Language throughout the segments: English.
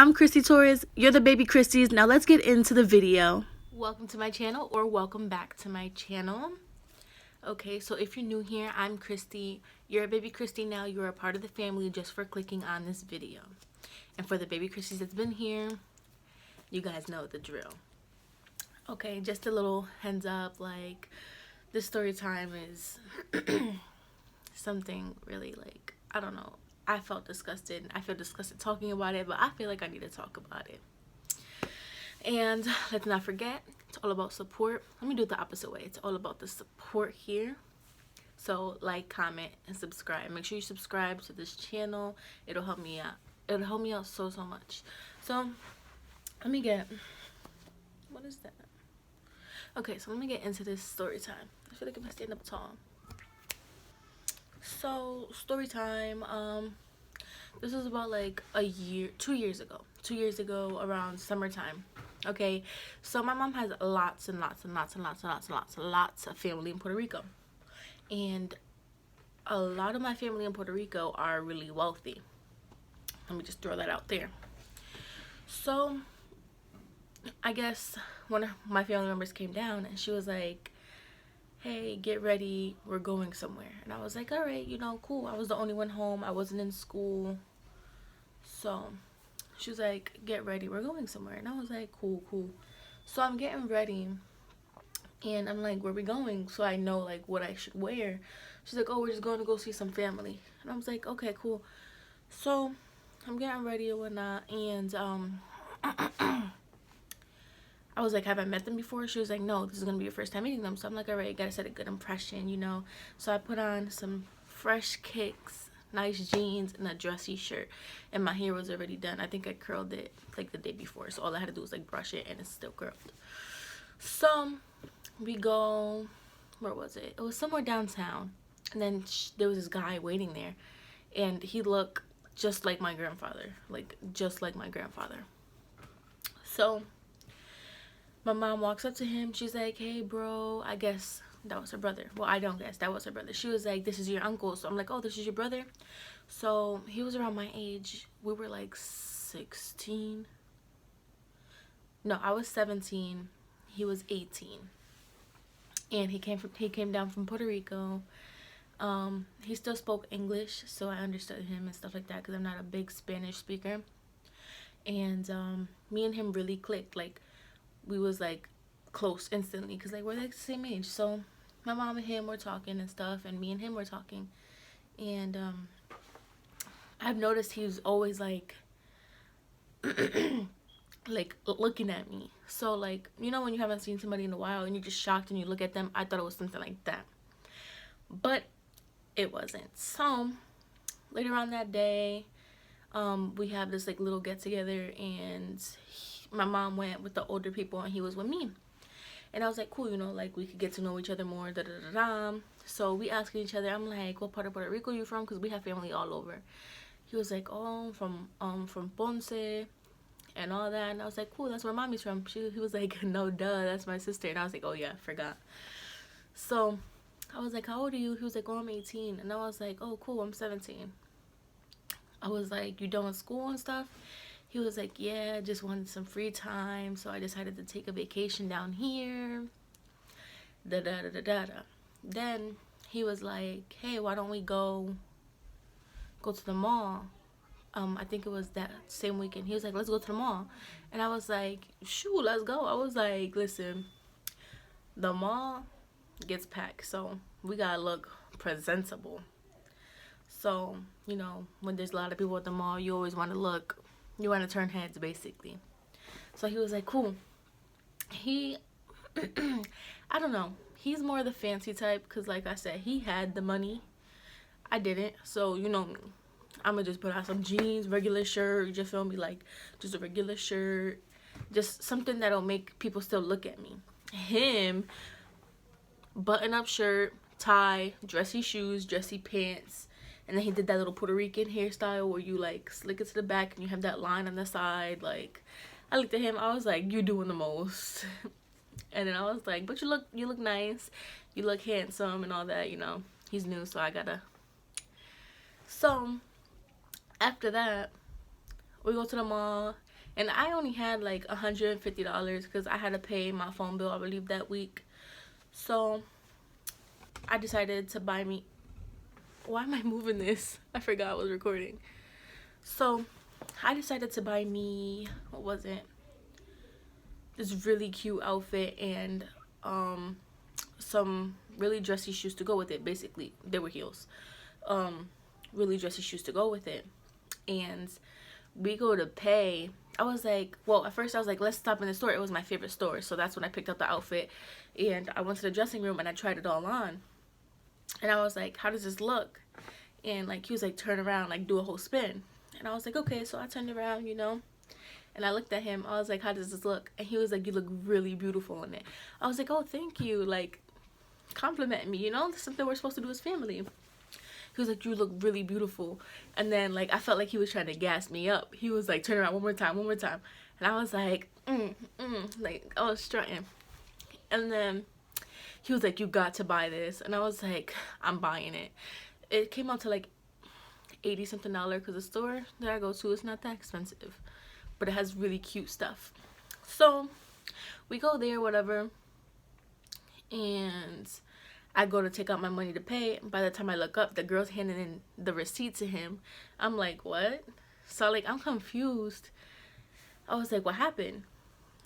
I'm Christy Torres. You're the baby Christies. Now let's get into the video. Welcome to my channel, or welcome back to my channel. Okay, so if you're new here, I'm Christy. You're a baby Christy now. You're a part of the family just for clicking on this video. And for the baby Christies that's been here, you guys know the drill. Okay, just a little heads up, like, this story time is something really, like, I don't know. I felt disgusted. I feel disgusted talking about it, but I feel like I need to talk about it. And let's not forget, it's all about support. Let me do it the opposite way. It's all about the support here. So like, comment, and subscribe. Make sure you subscribe to this channel. It'll help me out. It'll help me out so much. So let me get, what is that? Okay, so let me get into this story time. I feel like I'm gonna stand up tall. So story time, this was about like 2 years ago around summertime. Okay, so my mom has lots of family in Puerto Rico, and a lot of my family in Puerto Rico are really wealthy. Let me just throw that out there. So I guess one of my family members came down and she was like, hey, get ready, we're going somewhere. And I was like, all right, you know, cool. I was the only one home. I wasn't in school. So she was like, get ready, we're going somewhere. And I was like, cool. So I'm getting ready and I'm like, where are we going? So I know like what I should wear. She's like, oh, we're just going to go see some family. And I was like, okay, cool. So I'm getting ready and whatnot, and I was like, have I met them before? She was like, no, this is going to be your first time meeting them. So I'm like, all right, gotta set a good impression, you know. So I put on some fresh kicks, nice jeans, and a dressy shirt. And my hair was already done. I think I curled it like the day before. So all I had to do was like brush it, and it's still curled. So we go, where was it? It was somewhere downtown. And then there was this guy waiting there. And he looked just like my grandfather. Like, just like my grandfather. So my mom walks up to him. She's like, hey, bro. I guess that was her brother. Well, I don't guess. That was her brother. She was like, this is your uncle. So I'm like, oh, this is your brother? So he was around my age. We were like 16. No, I was 17. He was 18. And he came down from Puerto Rico. He still spoke English, so I understood him and stuff like that because I'm not a big Spanish speaker. And me and him really clicked. Like, we was like close instantly because like we're like the same age. So my mom and him were talking and stuff, and me and him were talking, and I've noticed he was always like like looking at me. So like, you know, when you haven't seen somebody in a while and you're just shocked and you look at them, I thought it was something like that, but it wasn't. So later on that day, we have this like little get together, and my mom went with the older people and he was with me. And I was like, cool, you know, like we could get to know each other more, So we asking each other, I'm like, what part of Puerto Rico are you from? Because we have family all over. He was like, oh, from Ponce and all that. And I was like, cool, that's where mommy's from. He was like, no, duh, that's my sister. And I was like, oh yeah, forgot. So I was like, how old are you? He was like, oh, I'm 18. And I was like, oh, cool, I'm 17. I was like, you done with school and stuff? He was like, yeah, just wanted some free time, so I decided to take a vacation down here. Then he was like, hey, why don't we go to the mall? I think it was that same weekend. He was like, let's go to the mall. And I was like, shoot, let's go. I was like, listen, the mall gets packed, so we gotta look presentable. So, you know, when there's a lot of people at the mall, you always want to look, you want to turn heads, basically. So he was like, cool. He, I don't know, he's more the fancy type, because like I said, he had the money. I didn't. So, you know, I'm going to just put out some jeans, regular shirt, you feel me? Like, just a regular shirt, just something that'll make people still look at me. Him, button-up shirt, tie, dressy shoes, dressy pants. And then he did that little Puerto Rican hairstyle where you like slick it to the back and you have that line on the side. Like, I looked at him, I was like, you're doing the most. And then I was like, but you look nice, you look handsome and all that, you know. He's new, so I gotta. So after that, we go to the mall And I only had like $150 because I had to pay my phone bill, I believe, that week. So I decided to buy me. Why am I moving this? I forgot I was recording. So I decided to buy me, what was it? This really cute outfit and some really dressy shoes to go with it. Basically, they were heels. Really dressy shoes to go with it. And we go to pay. I was like, well, at first I was like, let's stop in the store. It was my favorite store. So that's when I picked up the outfit. And I went to the dressing room and I tried it all on. And I was like, how does this look? And like, he was like, turn around, like do a whole spin. And I was like, okay. So I turned around, you know. And I looked at him. I was like, how does this look? And he was like, you look really beautiful in it. I was like, oh, thank you. Like, compliment me, you know. That's something we're supposed to do as family. He was like, you look really beautiful. And then, like, I felt like he was trying to gas me up. He was like, turn around one more time, one more time. And I was like, like, I was strutting. And then he was like, you got to buy this. And I was like, I'm buying it. It came out to like 80 something dollars because the store that I go to is not that expensive. But it has really cute stuff. So we go there, whatever. And I go to take out my money to pay. By the time I look up, the girl's handing in the receipt to him. I'm like, what? So, like, I'm confused. I was like, what happened?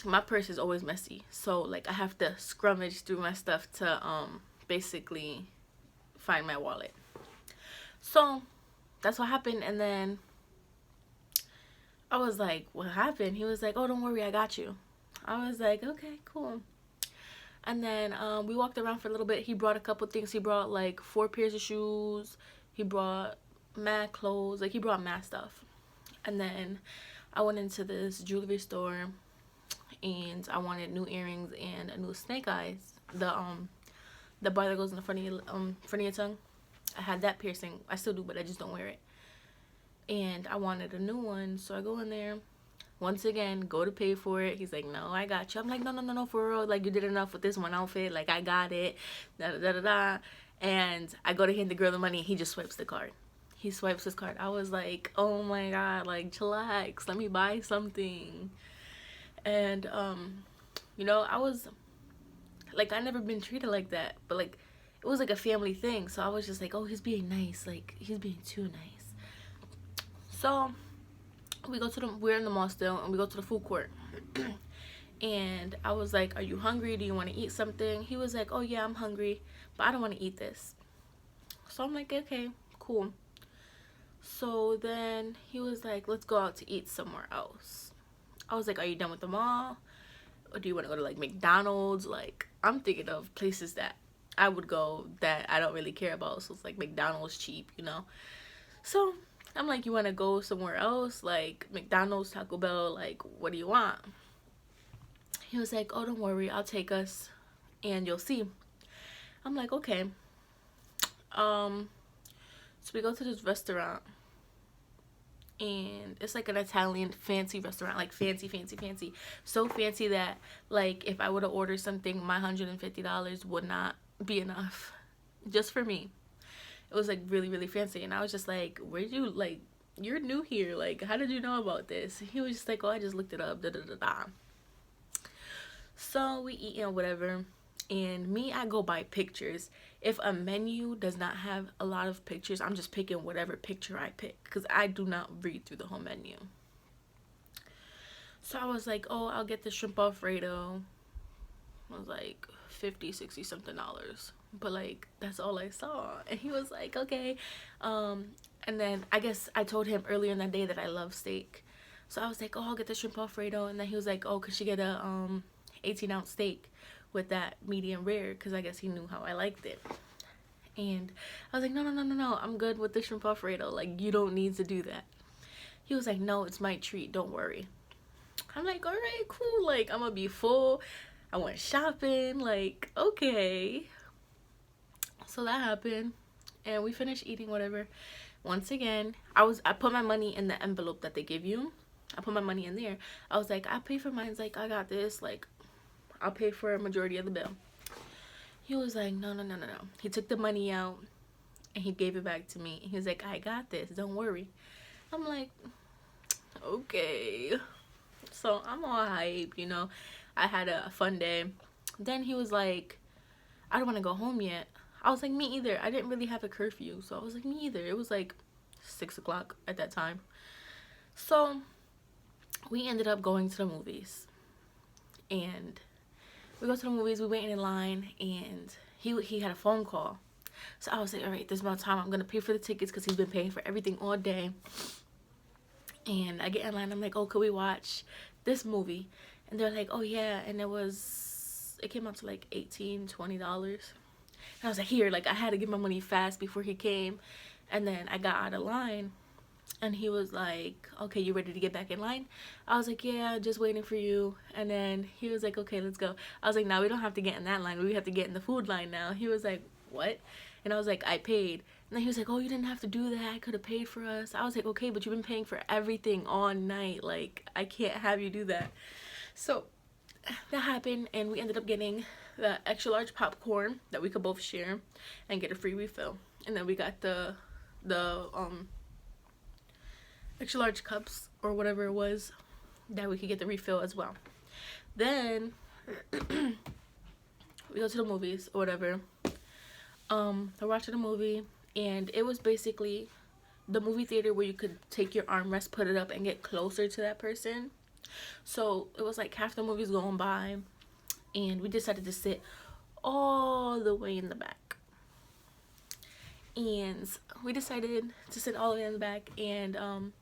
My purse is always messy. So, like, I have to scrummage through my stuff to basically find my wallet. So, that's what happened. And then I was like, what happened? He was like, oh, don't worry, I got you. I was like, okay, cool. And then we walked around for a little bit. He brought a couple things. He brought like 4 pairs of shoes. He brought mad clothes. Like, he brought mad stuff. And then I went into this jewelry store and I wanted new earrings and a new snake eyes. The bar that goes in the front of your tongue. I had that piercing. I still do, but I just don't wear it. And I wanted a new one, so I go in there. Once again, go to pay for it. He's like, no, I got you. I'm like, no, for real. Like, you did enough with this one outfit. Like, I got it. Da-da-da-da-da. And I go to hand the girl the money. And he just swipes the card. He swipes his card. I was like, oh, my God. Like, chillax. Let me buy something. And, you know, I was, like, I never been treated like that. But, like, it was, like, a family thing. So I was just like, oh, he's being nice. Like, he's being too nice. So we're in the mall still, and we go to the food court. And I was like, are you hungry? Do you want to eat something? He was like, oh yeah, I'm hungry, but I don't want to eat this. So I'm like, okay, cool. So then he was like, let's go out to eat somewhere else. I was like, are you done with the mall? Or do you want to go to like McDonald's? Like, I'm thinking of places that I would go that I don't really care about. So it's like McDonald's cheap, you know? So I'm like, you want to go somewhere else? Like McDonald's, Taco Bell, like, what do you want? He was like, oh, don't worry, I'll take us and you'll see. I'm like, okay. So we go to this restaurant. And it's like an Italian fancy restaurant. Like fancy. So fancy that, like, if I would have ordered something, my $150 would not be enough. Just for me. It was like really, really fancy. And I was just like, where'd you, like, you're new here. Like, how did you know about this? He was just like, oh, I just looked it up. Da-da-da-da. So we eat and whatever. And me, I go by pictures. If a menu does not have a lot of pictures, I'm just picking whatever picture I pick. Because I do not read through the whole menu. So I was like, oh, I'll get the shrimp Alfredo. It was like 50, 60 something dollars. But like, that's all I saw. And he was like, okay. And then I guess I told him earlier in that day that I love steak. So I was like, oh, I'll get the shrimp Alfredo. And then he was like, oh, could she get a 18-ounce steak with that medium rare? Because I guess he knew how I liked it. And I was like, no, I'm good with the shrimp Alfredo. Like, you don't need to do that. He was like, no, it's my treat, don't worry. I'm like, all right, cool. Like, I'm gonna be full. I went shopping. Like, okay. So that happened. And we finished eating, whatever. Once again, I put my money in the envelope that they give you. I put my money in there. I was like, I pay for mine. Like, I got this. Like, I'll pay for a majority of the bill. He was like, no. He took the money out and he gave it back to me. He was like, I got this. Don't worry. I'm like, okay. So I'm all hype, you know. I had a fun day. Then he was like, I don't want to go home yet. I was like, me either. I didn't really have a curfew, so I was like, me either. It was like 6 o'clock at that time. So we ended up going to the movies. And we go to the movies, we waited in line, and he had a phone call. So I was like, all right, this is my time. I'm going to pay for the tickets because he's been paying for everything all day. And I get in line. I'm like, oh, could we watch this movie? And they're like, oh, yeah. And it came out to like $18-20. And I was like, here, like, I had to get my money fast before he came. And then I got out of line. And he was like, okay, you ready to get back in line? I was like, yeah, just waiting for you. And then he was like, okay, let's go. I was like, no, we don't have to get in that line. We have to get in the food line now. He was like, what? And I was like, I paid. And then he was like, oh, you didn't have to do that. I could have paid for us. I was like, okay, but you've been paying for everything all night. Like, I can't have you do that. So that happened, and we ended up getting the extra large popcorn that we could both share and get a free refill. And then we got the extra large cups or whatever it was that we could get the refill as well. Then we go to the movies or whatever. We're watching the movie, and it was basically the movie theater where you could take your armrest, put it up, and get closer to that person. So it was like half the movie's going by, and we decided to sit all the way in the back. And we decided to sit all the way in the back, and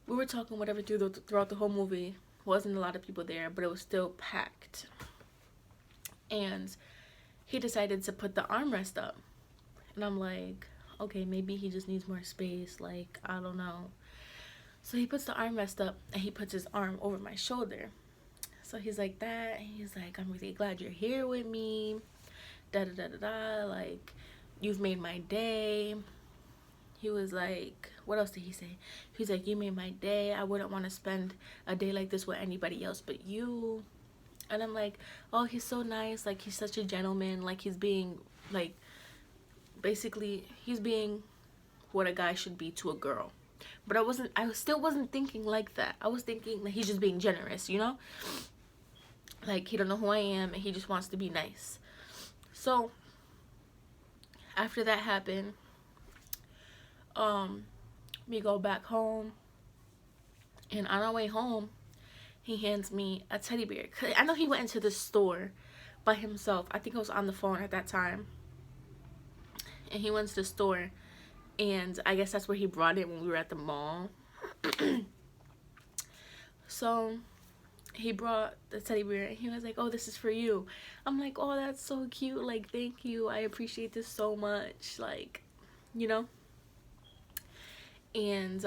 we were talking whatever throughout the whole movie. Wasn't a lot of people there, but it was still packed. And he decided to put the armrest up, and I'm like, okay, maybe he just needs more space, like, I don't know. So he puts the armrest up, and he puts his arm over my shoulder. So he's like that, and he's like, I'm really glad you're here with me, da da da da da, like, you've made my day. He was like, what else did he say? He's like, you made my day. I wouldn't want to spend a day like this with anybody else but you. And I'm like, oh, he's so nice. Like, he's such a gentleman. Like, he's being, like, basically, he's being what a guy should be to a girl. But I still wasn't thinking like that. I was thinking that he's just being generous, you know? Like, he don't know who I am, and he just wants to be nice. So, after that happened, we go back home, and on our way home, he hands me a teddy bear. I know he went into the store by himself. I think I was on the phone at that time. And he went to the store, and I guess that's where he brought it when we were at the mall. So he brought the teddy bear, and he was like, oh, this is for you. I'm like, oh, that's so cute. Like, thank you. I appreciate this so much. Like, you know? And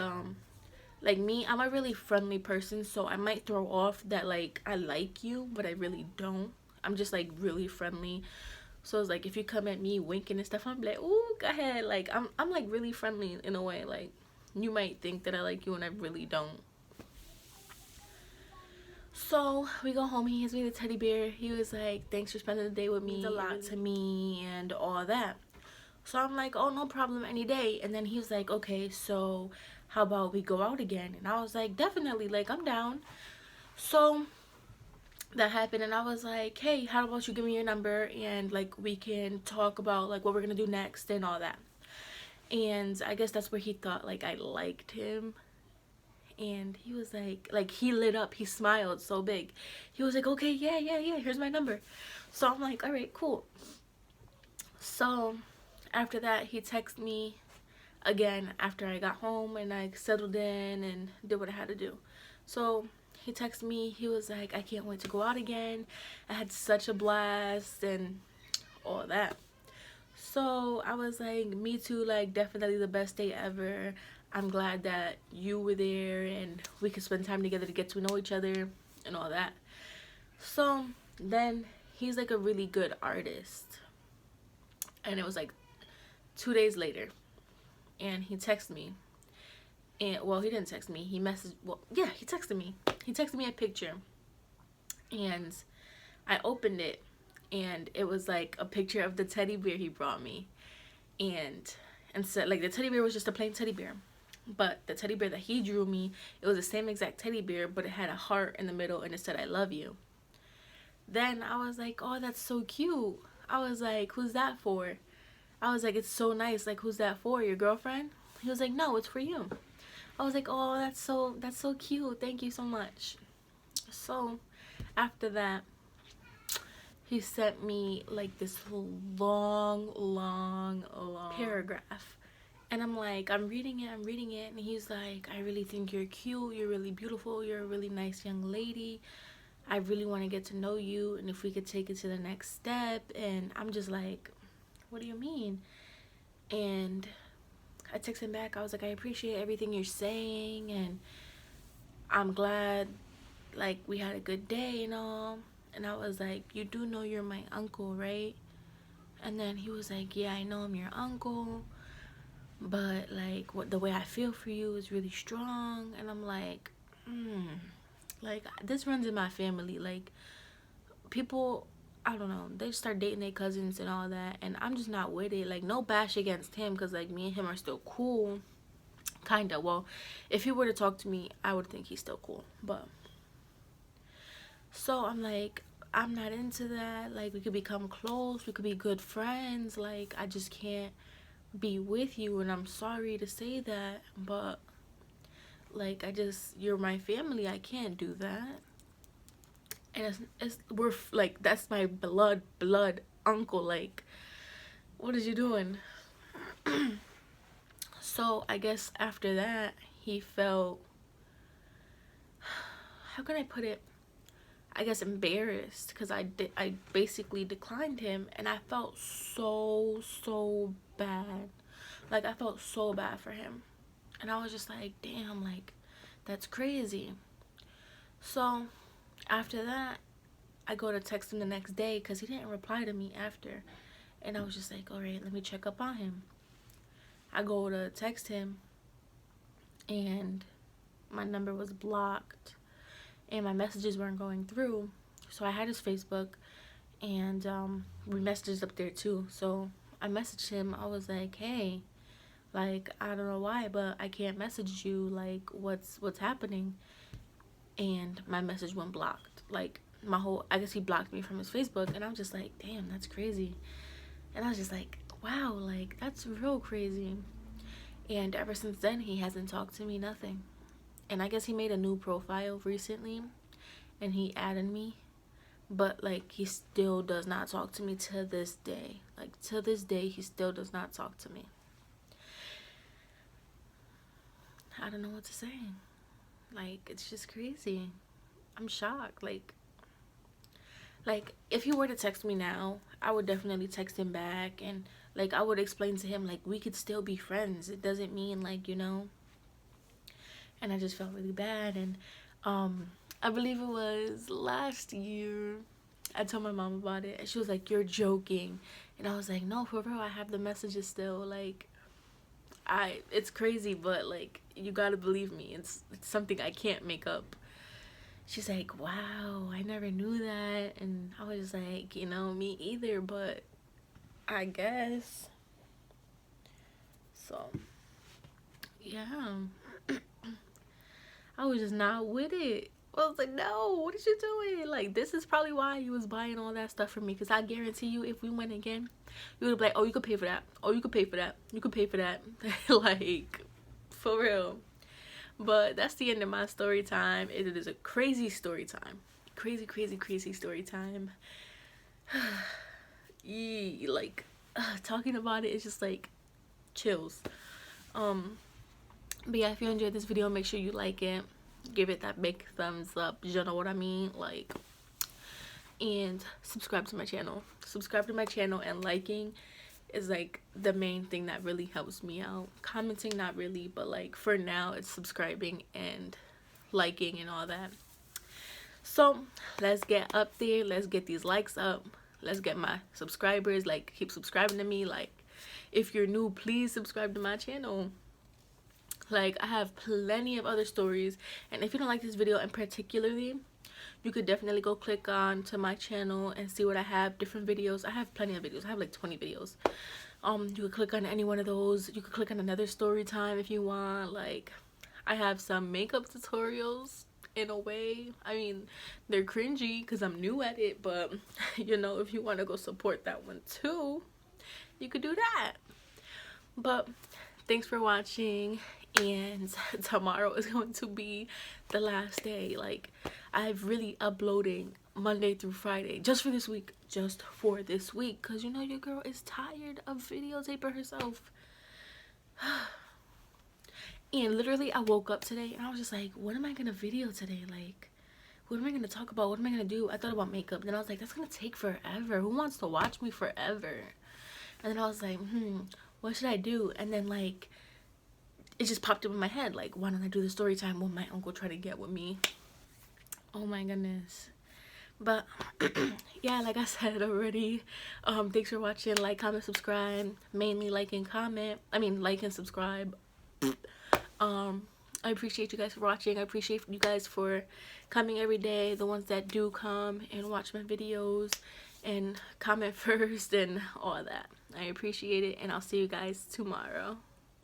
like me, I'm a really friendly person, so I might throw off that, like, I like you, but I really don't. I'm just, like, really friendly. So it's like, if you come at me winking and stuff, I'm like, ooh, go ahead. Like, I'm like really friendly in a way. Like, you might think that I like you, and I really don't. So we go home. He hands me the teddy bear. He was like, thanks for spending the day with me. It means a lot to me and all that. So I'm like, oh, no problem, any day. And then he was like, okay, so how about we go out again? And I was like, definitely, like, I'm down. So that happened, and I was like, hey, how about you give me your number, and, like, we can talk about, like, what we're gonna do next and all that. And I guess that's where he thought, like, I liked him. And he was like, he lit up. He smiled so big. He was like, okay, yeah, here's my number. So I'm like, all right, cool. So after that, he texted me again after I got home and I settled in and did what I had to do. So he texted me. He was like, I can't wait to go out again. I had such a blast and all that. So I was like, me too, like, definitely the best day ever. I'm glad that you were there and we could spend time together to get to know each other and all that. So then he's like a really good artist. And it was like 2 days later, and he texted me. And, well, he didn't text me. He messaged, well, yeah, he texted me. He texted me a picture. And I opened it, and it was like a picture of the teddy bear he brought me. And said, like, the teddy bear was just a plain teddy bear. But the teddy bear that he drew me, it was the same exact teddy bear, but it had a heart in the middle and it said I love you. Then I was like, oh, that's so cute. I was like, who's that for? I was like, it's so nice. Like, who's that for? Your girlfriend? He was like, no, it's for you. I was like, oh, that's so cute. Thank you so much. So after that, he sent me like this long paragraph. And I'm like, I'm reading it. And he's like, I really think you're cute. You're really beautiful. You're a really nice young lady. I really want to get to know you. And if we could take it to the next step. And I'm just like, what do you mean? And I texted him back. I was like, I appreciate everything you're saying. And I'm glad, like, we had a good day and all. And I was like, you do know you're my uncle, right? And then he was like, yeah, I know I'm your uncle. But, like, the way I feel for you is really strong. And I'm like, like, this runs in my family. Like, people, I don't know, they start dating their cousins and all that. And I'm just not with it. Like, no bash against him because, like, me and him are still cool. Kind of. Well, if he were to talk to me, I would think he's still cool. But, so I'm like, I'm not into that. Like, we could become close. We could be good friends. Like, I just can't be with you, and I'm sorry to say that, but like, you're my family. I can't do that. And we're like, that's my blood uncle. Like, what is you doing? So I guess after that, he felt, how can I put it, I guess embarrassed, because I basically declined him, and I felt so bad. Like, I felt so bad for him. And I was just like, damn, like, that's crazy. So after that, I go to text him the next day because he didn't reply to me after. And I was just like, all right, let me check up on him. I go to text him, and my number was blocked, and my messages weren't going through. So I had his Facebook, and we messaged up there too. So I messaged him. I was like, hey, like, I don't know why, but I can't message you. Like, what's happening? And my message went blocked. Like, I guess he blocked me from his Facebook. And I'm just like, damn, that's crazy. And I was just like, wow, like, that's real crazy. And ever since then, he hasn't talked to me, nothing. And I guess he made a new profile recently, and he added me. But, like, he still does not talk to me to this day. Like, to this day, he still does not talk to me. I don't know what to say. Like, it's just crazy. I'm shocked. Like, if he were to text me now, I would definitely text him back, and like, I would explain to him, like, we could still be friends. It doesn't mean, like, you know. And I just felt really bad. And I believe it was last year, I told my mom about it, and she was like, you're joking. And I was like, no, for real, I have the messages still. Like, it's crazy, but like, you gotta believe me. It's something I can't make up. She's like, wow, I never knew that. And I was like, you know, me either, but I guess. So, yeah. I was just not with it. I was like, no, what is you doing? Like, this is probably why you was buying all that stuff for me. Because I guarantee you, if we went again, you would be like, oh, you could pay for that. Oh, you could pay for that. You could pay for that. Like, for real. But that's the end of my story time. It is a crazy story time. Crazy story time. Like, talking about it is just like chills. But yeah, if you enjoyed this video, make sure you like it, give it that big thumbs up, you know what I mean, like, and subscribe to my channel. And liking is like the main thing that really helps me out. Commenting, not really, but like, for now, it's subscribing and liking and all that. So let's get up there, let's get these likes up, let's get my subscribers, like, keep subscribing to me. Like, if you're new, please subscribe to my channel. Like, I have plenty of other stories, and if you don't like this video in particularly, you could definitely go click on to my channel and see what I have, different videos. I have plenty of videos. I have like 20 videos. You could click on any one of those. You could click on another story time if you want. Like, I have some makeup tutorials in a way. I mean, they're cringy because I'm new at it, but you know, if you want to go support that one too, you could do that. But thanks for watching, and tomorrow is going to be the last day. Like, I've really uploading Monday through Friday just for this week, because you know your girl is tired of videotaping herself. And literally I woke up today and I was just like, what am I gonna video today? Like, what am I gonna talk about? What am I gonna do? I thought about makeup, and then I was like, that's gonna take forever. Who wants to watch me forever? And then I was like, what should I do? And then like it just popped up in my head, like, why don't I do the story time when my uncle tried to get with me? Oh my goodness. But yeah, like I said already, thanks for watching. Like, comment, subscribe. Mainly like and comment. I mean, like and subscribe. I appreciate you guys for watching. I appreciate you guys for coming every day, the ones that do come and watch my videos and comment first and all that. I appreciate it, and I'll see you guys tomorrow.